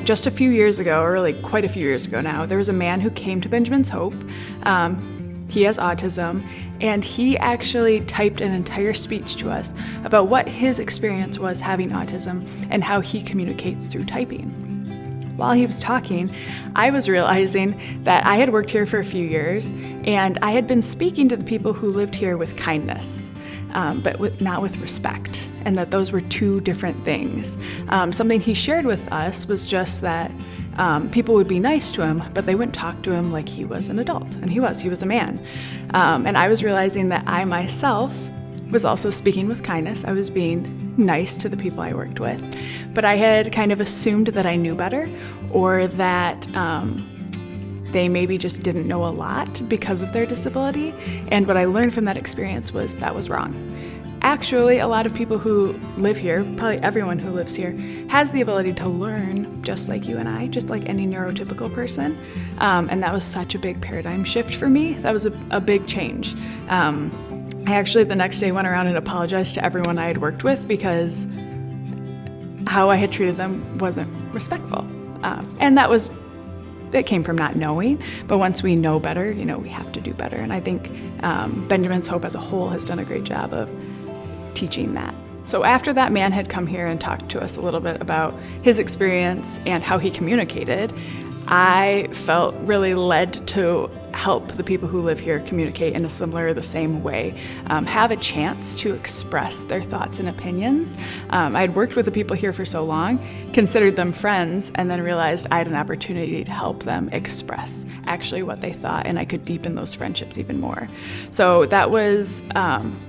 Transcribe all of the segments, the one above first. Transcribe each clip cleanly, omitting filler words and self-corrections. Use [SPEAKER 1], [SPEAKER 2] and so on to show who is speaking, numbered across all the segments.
[SPEAKER 1] just a few years ago, or really quite a few years ago now, there was a man who came to Benjamin's Hope. He has autism, and he actually typed an entire speech to us about what his experience was having autism and how he communicates through typing. While he was talking, I was realizing that I had worked here for a few years, and I had been speaking to the people who lived here with kindness, but not with respect, and that those were two different things. Something he shared with us was just that people would be nice to him, but they wouldn't talk to him like he was an adult, and he was a man. And I was realizing that I myself was also speaking with kindness. I was being nice to the people I worked with, but I had kind of assumed that I knew better, or that they maybe just didn't know a lot because of their disability. And what I learned from that experience was that was wrong. Actually, a lot of people who live here, probably everyone who lives here, has the ability to learn just like you and I, just like any neurotypical person. And that was such a big paradigm shift for me. That was a big change. I actually the next day went around and apologized to everyone I had worked with because how I had treated them wasn't respectful. And it came from not knowing, but once we know better, we have to do better. And I think Benjamin's Hope as a whole has done a great job of teaching that. So after that man had come here and talked to us a little bit about his experience and how he communicated, I felt really led to help the people who live here communicate in a similar or the same way, have a chance to express their thoughts and opinions. I'd worked with the people here for so long, considered them friends, and then realized I had an opportunity to help them express actually what they thought, and I could deepen those friendships even more. So that was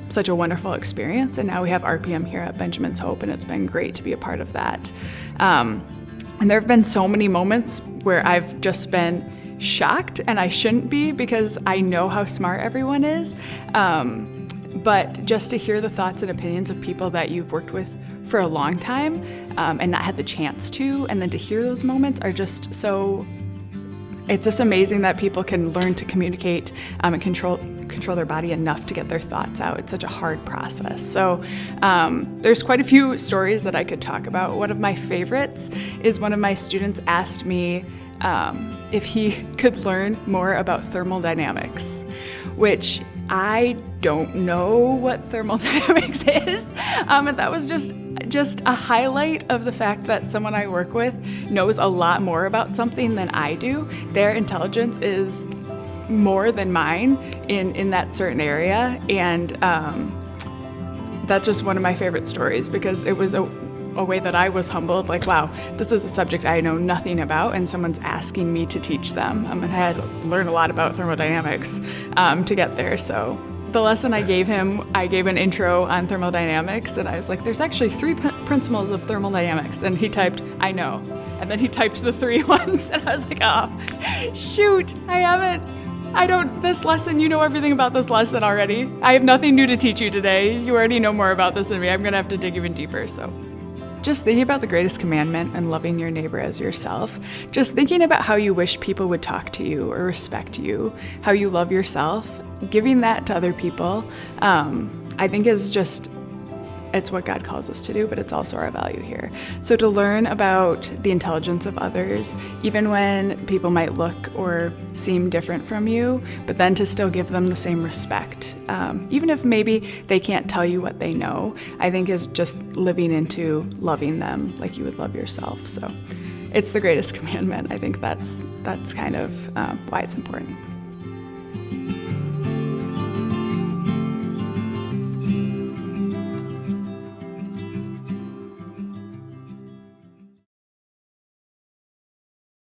[SPEAKER 1] such a wonderful experience, and now we have RPM here at Benjamin's Hope, and it's been great to be a part of that. And there have been so many moments where I've just been shocked, and I shouldn't be because I know how smart everyone is. But just to hear the thoughts and opinions of people that you've worked with for a long time and not had the chance to, and then to hear those moments are just so, it's just amazing that people can learn to communicate and control their body enough to get their thoughts out. It's such a hard process. So there's quite a few stories that I could talk about. One of my favorites is one of my students asked me if he could learn more about thermodynamics, which I don't know what thermodynamics is. And that was just a highlight of the fact that someone I work with knows a lot more about something than I do. Their intelligence is more than mine in that certain area, and that's just one of my favorite stories because it was a way that I was humbled, like, wow, this is a subject I know nothing about, and someone's asking me to teach them. And I had to learn a lot about thermodynamics to get there. So the lesson I gave him, I gave an intro on thermodynamics, and I was like, there's actually 3 principles of thermodynamics, and he typed, I know. And then he typed the 3 ones, and I was like, oh, shoot, this lesson, you know everything about this lesson already. I have nothing new to teach you today. You already know more about this than me. I'm gonna have to dig even deeper, so. Just thinking about the greatest commandment and loving your neighbor as yourself, just thinking about how you wish people would talk to you or respect you, how you love yourself, giving that to other people, I think is just, it's what God calls us to do, but it's also our value here. So to learn about the intelligence of others, even when people might look or seem different from you, but then to still give them the same respect, even if maybe they can't tell you what they know, I think is just living into loving them like you would love yourself. So it's the greatest commandment. I think that's kind of why it's important.